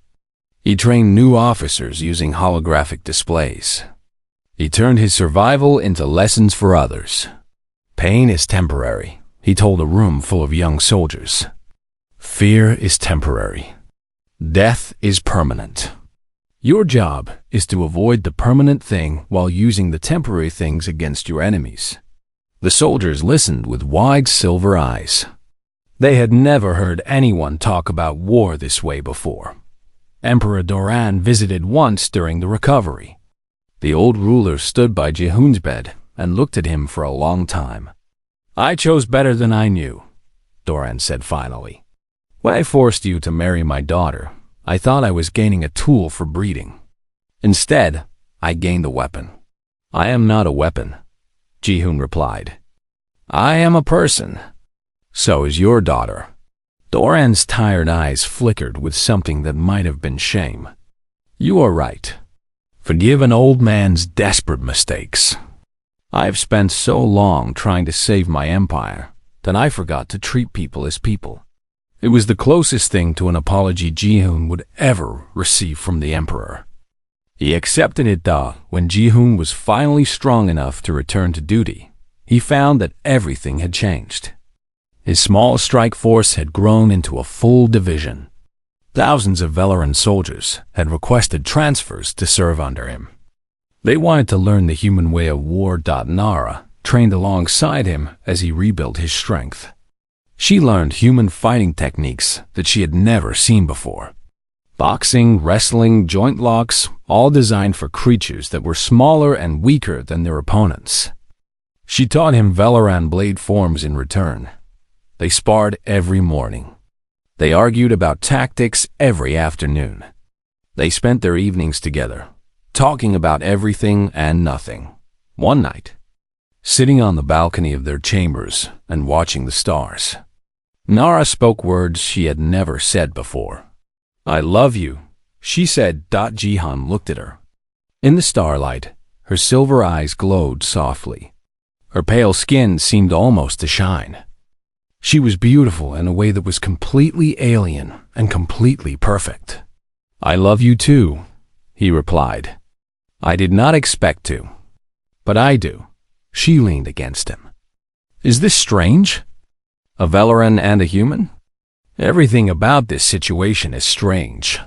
He trained new officers using holographic displays. He turned his survival into lessons for others. Pain is temporary, he told a room full of young soldiers. Fear is temporary. Death is permanent. Your job is to avoid the permanent thing while using the temporary things against your enemies. The soldiers listened with wide silver eyes. They had never heard anyone talk about war this way before. Emperor Doran visited once during the recovery. The old ruler stood by Ji-hoon's bed and looked at him for a long time. I chose better than I knew, Doran said finally. When I forced you to marry my daughter, I thought I was gaining a tool for breeding. Instead, I gained a weapon. I am not a weapon, Ji-hoon replied. I am a person. So is your daughter. Doran's tired eyes flickered with something that might have been shame. You are right. Forgive an old man's desperate mistakes. I have spent so long trying to save my empire that I forgot to treat people as people. It was the closest thing to an apology Ji-hoon would ever receive from the emperor. He accepted it when Ji-hoon was finally strong enough to return to duty. He found that everything had changed. His small strike force had grown into a full division. Thousands of Velaran soldiers had requested transfers to serve under him. They wanted to learn the human way of war. Nara trained alongside him as he rebuilt his strength. She learned human fighting techniques that she had never seen before. Boxing, wrestling, joint locks, all designed for creatures that were smaller and weaker than their opponents. She taught him Velaran blade forms in return. They sparred every morning. They argued about tactics every afternoon. They spent their evenings together, talking about everything and nothing. One night, sitting on the balcony of their chambers and watching the stars, Nara spoke words she had never said before. I love you, she said. Ji-hoon looked at her. In the starlight, her silver eyes glowed softly. Her pale skin seemed almost to shine. She was beautiful in a way that was completely alien and completely perfect. "I love you too," he replied. "I did not expect to, but I do." She leaned against him. "Is this strange? A Valoran and a human? Everything about this situation is strange.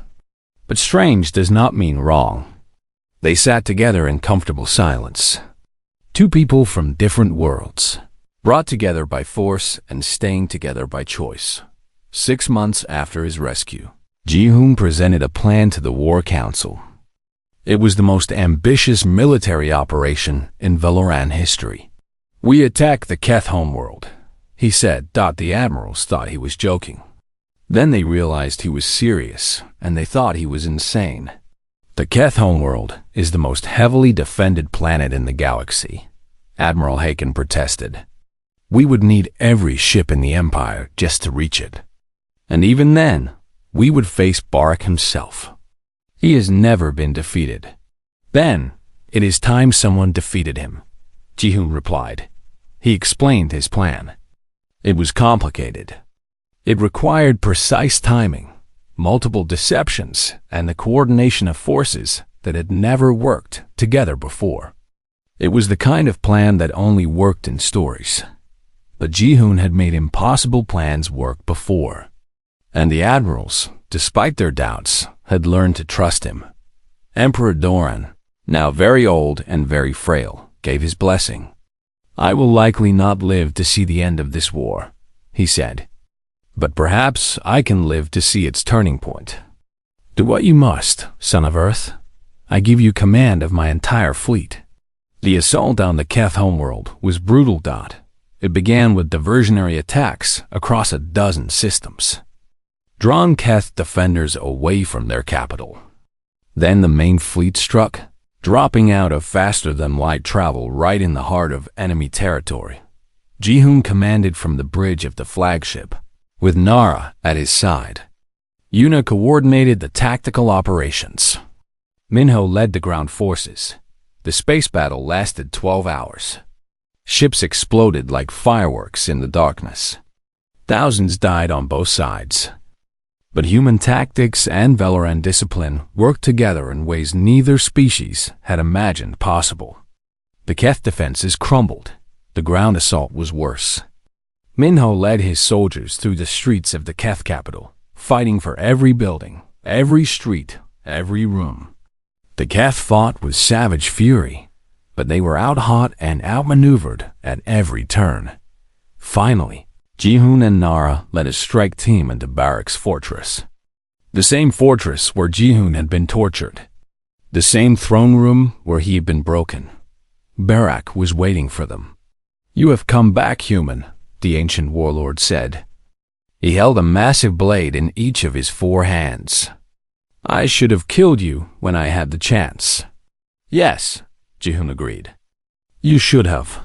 But strange does not mean wrong." They sat together in comfortable silence. Two people from different worlds, brought together by force and staying together by choice. 6 months after his rescue, Ji-hoon presented a plan to the War Council. It was the most ambitious military operation in Valoran history. "We attack the Keth homeworld," he said. The admirals thought he was joking. Then they realized he was serious, and they thought he was insane. "The Keth homeworld is the most heavily defended planet in the galaxy," Admiral Haken protested. "We would need every ship in the Empire just to reach it. And even then, we would face Barak himself. He has never been defeated." "Then, it is time someone defeated him," Ji-hoon replied. He explained his plan. It was complicated. It required precise timing, multiple deceptions, and the coordination of forces that had never worked together before. It was the kind of plan that only worked in stories. But Ji-hoon had made impossible plans work before. And the admirals, despite their doubts, had learned to trust him. Emperor Doran, now very old and very frail, gave his blessing. "I will likely not live to see the end of this war," he said. "But perhaps I can live to see its turning point. Do what you must, son of Earth. I give you command of my entire fleet." The assault on the Keth homeworld was brutal. It began with diversionary attacks across a dozen systems, drawing Keth defenders away from their capital. Then the main fleet struck, dropping out of faster-than-light travel right in the heart of enemy territory. Ji-hoon commanded from the bridge of the flagship, with Nara at his side. Yuna coordinated the tactical operations. Minho led the ground forces. The space battle lasted 12 hours. Ships exploded like fireworks in the darkness. Thousands died on both sides. But human tactics and Valoran discipline worked together in ways neither species had imagined possible. The Keth defenses crumbled. The ground assault was worse. Minho led his soldiers through the streets of the Keth capital, fighting for every building, every street, every room. The Keth fought with savage fury, but they were out-hot and outmaneuvered at every turn. Finally, Ji-hoon and Nara led a strike team into Barak's fortress. The same fortress where Ji-hoon had been tortured. The same throne room where he had been broken. Barak was waiting for them. "You have come back, human," the ancient warlord said. He held a massive blade in each of his 4 hands. "I should have killed you when I had the chance." "Yes," Ji-hoon agreed. "You should have."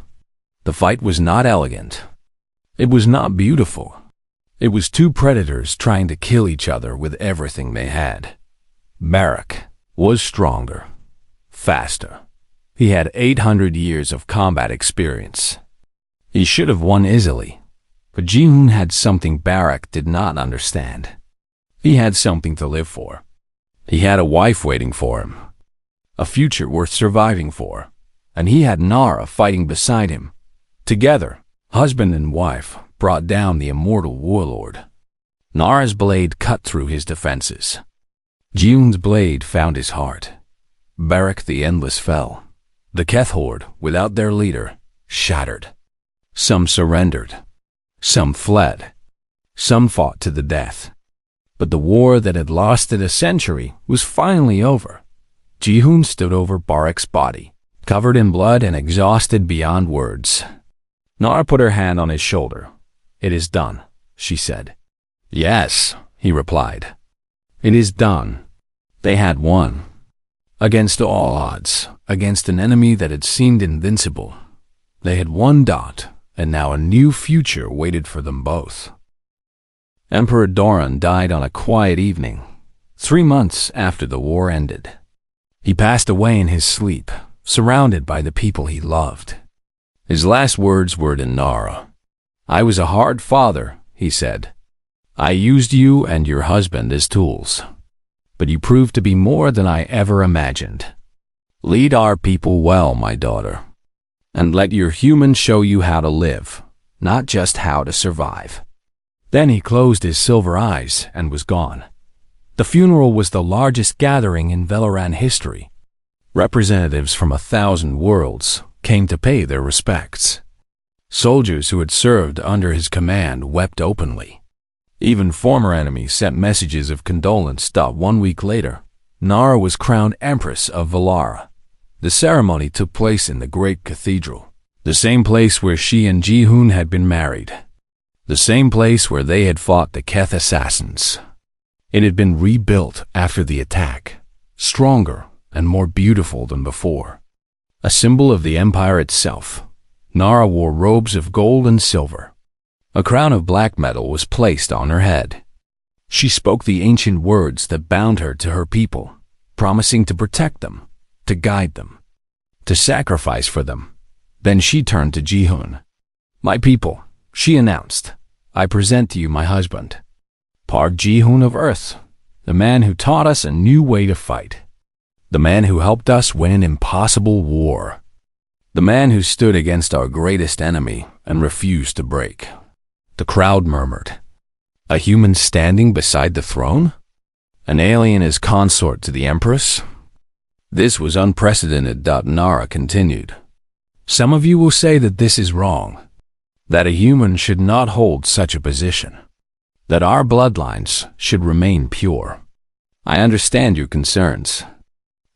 The fight was not elegant. It was not beautiful. It was 2 predators trying to kill each other with everything they had. Barak was stronger, faster. He had 800 years of combat experience. He should have won easily, but Ji-hoon had something Barak did not understand. He had something to live for. He had a wife waiting for him, a future worth surviving for, and he had Nara fighting beside him. Together, husband and wife brought down the immortal warlord. Nara's blade cut through his defenses. Ji-hoon's blade found his heart. Barak the Endless fell. The Keth horde, without their leader, shattered. Some surrendered. Some fled. Some fought to the death. But the war that had lasted a century was finally over. Ji-hoon stood over Barak's body, covered in blood and exhausted beyond words. Nara put her hand on his shoulder. "It is done," she said. "Yes," he replied. "It is done." They had won. Against all odds, against an enemy that had seemed invincible. They had won. And now a new future waited for them both. Emperor Doran died on a quiet evening, 3 months after the war ended. He passed away in his sleep, surrounded by the people he loved. His last words were to Nara, I was a hard father, he said. I used you and your husband as tools. But you proved to be more than I ever imagined. Lead our people well, my daughter. And let your humans show you how to live, not just how to survive. Then he closed his silver eyes and was gone. The funeral was the largest gathering in Valoran history. Representatives from 1,000 worlds came to pay their respects. Soldiers who had served under his command wept openly. Even former enemies sent messages of condolence. 1 week later, Nara was crowned Empress of Valara. The ceremony took place in the Great Cathedral, the same place where she and Ji-hoon had been married, the same place where they had fought the Keth assassins. It had been rebuilt after the attack, stronger and more beautiful than before. A symbol of the empire itself, Nara wore robes of gold and silver. A crown of black metal was placed on her head. She spoke the ancient words that bound her to her people, promising to protect them, to guide them, to sacrifice for them. Then she turned to Ji-hoon. My people, she announced, I present to you my husband, Park Ji-hoon of Earth, the man who taught us a new way to fight, the man who helped us win an impossible war, the man who stood against our greatest enemy and refused to break. The crowd murmured. A human standing beside the throne? An alien as consort to the Empress? This was unprecedented. Nara continued. Some of you will say that this is wrong, that a human should not hold such a position, that our bloodlines should remain pure. I understand your concerns,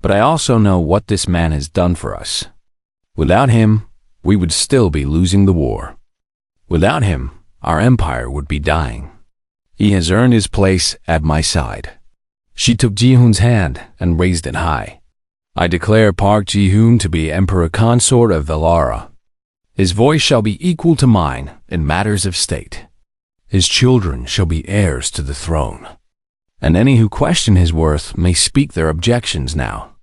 but I also know what this man has done for us. Without him, we would still be losing the war. Without him, our empire would be dying. He has earned his place at my side. She took Ji-hoon's hand and raised it high. I declare Park Ji-hoon to be Emperor Consort of Valara. His voice shall be equal to mine in matters of state. His children shall be heirs to the throne. And any who question his worth may speak their objections now.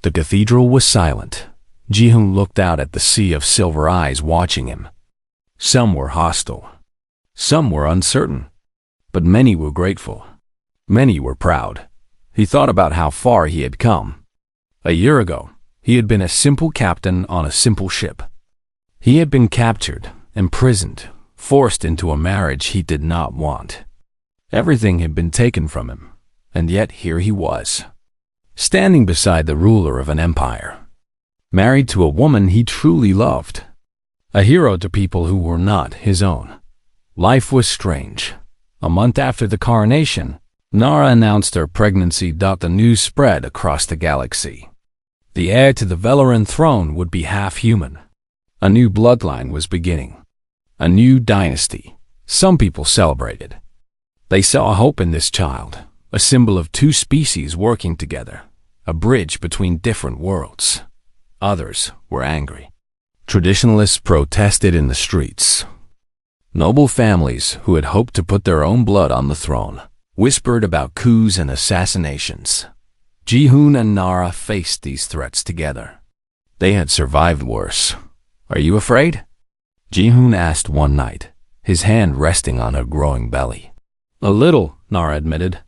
The cathedral was silent. Ji-hoon looked out at the sea of silver eyes watching him. Some were hostile. Some were uncertain, but many were grateful. Many were proud. He thought about how far he had come. A year ago, he had been a simple captain on a simple ship. He had been captured, imprisoned, forced into a marriage he did not want. Everything had been taken from him, and yet here he was, standing beside the ruler of an empire, married to a woman he truly loved, a hero to people who were not his own. Life was strange. A month after the coronation, Nara announced her pregnancy. The news spread across the galaxy. The heir to the Valoran throne would be half human. A new bloodline was beginning. A new dynasty. Some people celebrated. They saw hope in this child, a symbol of two species working together, a bridge between different worlds. Others were angry. Traditionalists protested in the streets. Noble families who had hoped to put their own blood on the throne whispered about coups and assassinations. Ji-hoon and Nara faced these threats together. They had survived worse. Are you afraid? Ji-hoon asked one night, his hand resting on her growing belly. A little, Nara admitted.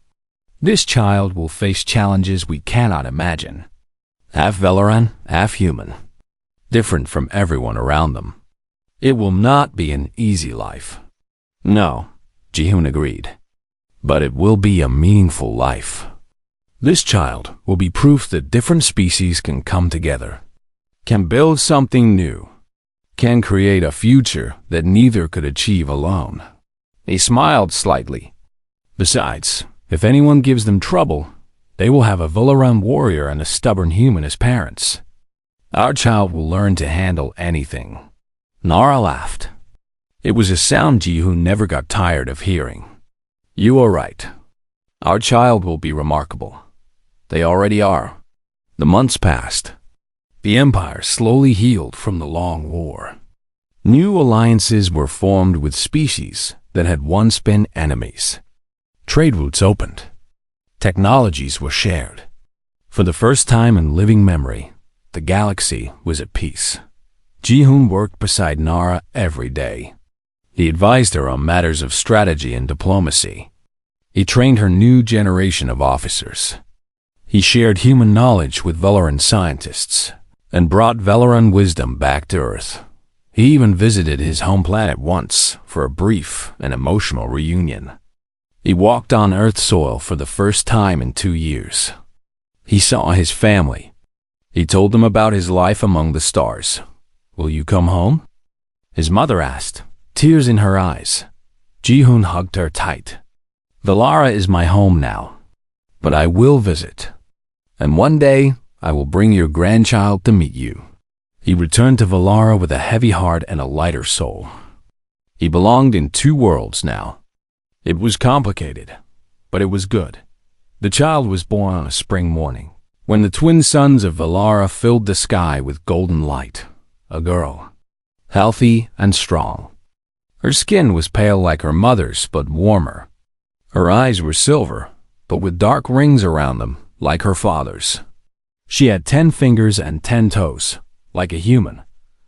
This child will face challenges we cannot imagine. Half Valoran, half human. Different from everyone around them. It will not be an easy life. No, Ji-hoon agreed. But it will be a meaningful life. This child will be proof that different species can come together, can build something new, can create a future that neither could achieve alone. He smiled slightly. Besides, if anyone gives them trouble, they will have a Valoran warrior and a stubborn human as parents. Our child will learn to handle anything. Nara laughed. It was a sound Ji-hoon never got tired of hearing. You are right. Our child will be remarkable. They already are. The months passed. The empire slowly healed from the long war. New alliances were formed with species that had once been enemies. Trade routes opened. Technologies were shared. For the first time in living memory, the galaxy was at peace. Ji-hoon worked beside Nara every day. He advised her on matters of strategy and diplomacy. He trained her new generation of officers. He shared human knowledge with Valoran scientists and brought Valoran wisdom back to Earth. He even visited his home planet once for a brief and emotional reunion. He walked on Earth soil for the first time in 2 years. He saw his family. He told them about his life among the stars. "Will you come home?" his mother asked, tears in her eyes. Ji-hoon hugged her tight. "Valara is my home now, but I will visit. And one day, I will bring your grandchild to meet you." He returned to Valara with a heavy heart and a lighter soul. He belonged in 2 worlds now. It was complicated, but it was good. The child was born on a spring morning, when the twin suns of Valara filled the sky with golden light. A girl, healthy and strong. Her skin was pale like her mother's, but warmer. Her eyes were silver, but with dark rings around them, like her father's. She had 10 fingers and 10 toes, like a human,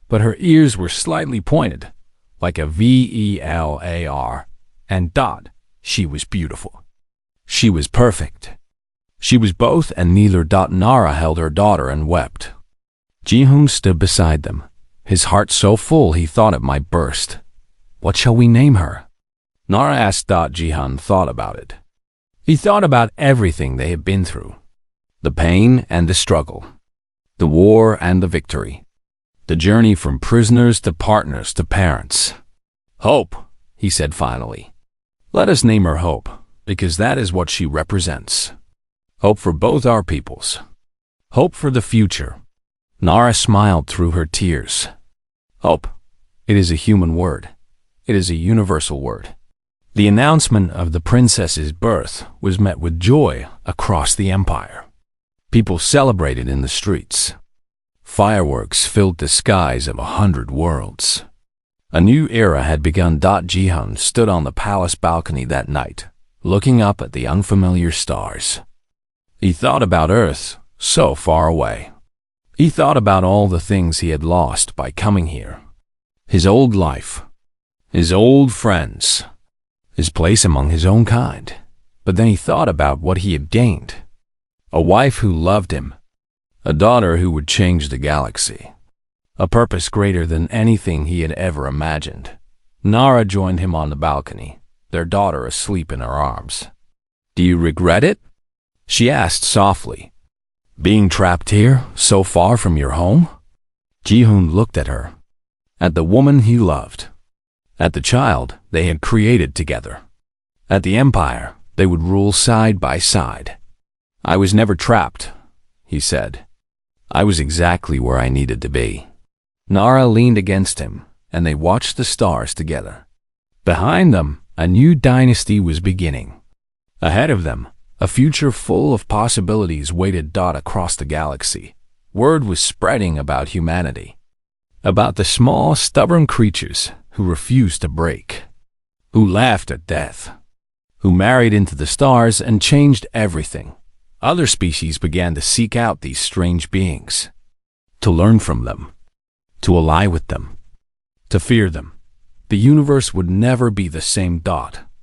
but her ears were slightly pointed, like a velar, and dot. She was beautiful. She was perfect. She was both, and neither. Nara held her daughter and wept. Ji-hoon stood beside them, his heart so full he thought it might burst. "What shall we name her?" Nara asked. Ji-hoon thought about it. He thought about everything they had been through. The pain and the struggle. The war and the victory. The journey from prisoners to partners to parents. "Hope," he said finally. "Let us name her Hope, because that is what she represents. Hope for both our peoples. Hope for the future." Nara smiled through her tears. Hope. It is a human word. It is a universal word. The announcement of the princess's birth was met with joy across the empire. People celebrated in the streets. Fireworks filled the skies of 100 worlds. A new era had begun. Ji-hoon stood on the palace balcony that night, looking up at the unfamiliar stars. He thought about Earth, so far away. He thought about all the things he had lost by coming here. His old life, his old friends, his place among his own kind. But then he thought about what he had gained. A wife who loved him, a daughter who would change the galaxy, a purpose greater than anything he had ever imagined. Nara joined him on the balcony, their daughter asleep in her arms. "Do you regret it?" she asked softly. "Being trapped here, so far from your home?" Ji-hoon looked at her, at the woman he loved, at the child they had created together, at the empire they would rule side by side. "I was never trapped," he said. "I was exactly where I needed to be." Nara leaned against him, and they watched the stars together. Behind them, a new dynasty was beginning. Ahead of them, a future full of possibilities waited. Across the galaxy, word was spreading about humanity, about the small, stubborn creatures who refused to break, who laughed at death, who married into the stars and changed everything. Other species began to seek out these strange beings, to learn from them, to ally with them, to fear them. The universe would never be the same.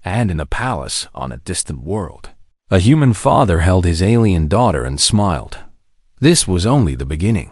And in a palace on a distant world, a human father held his alien daughter and smiled. This was only the beginning.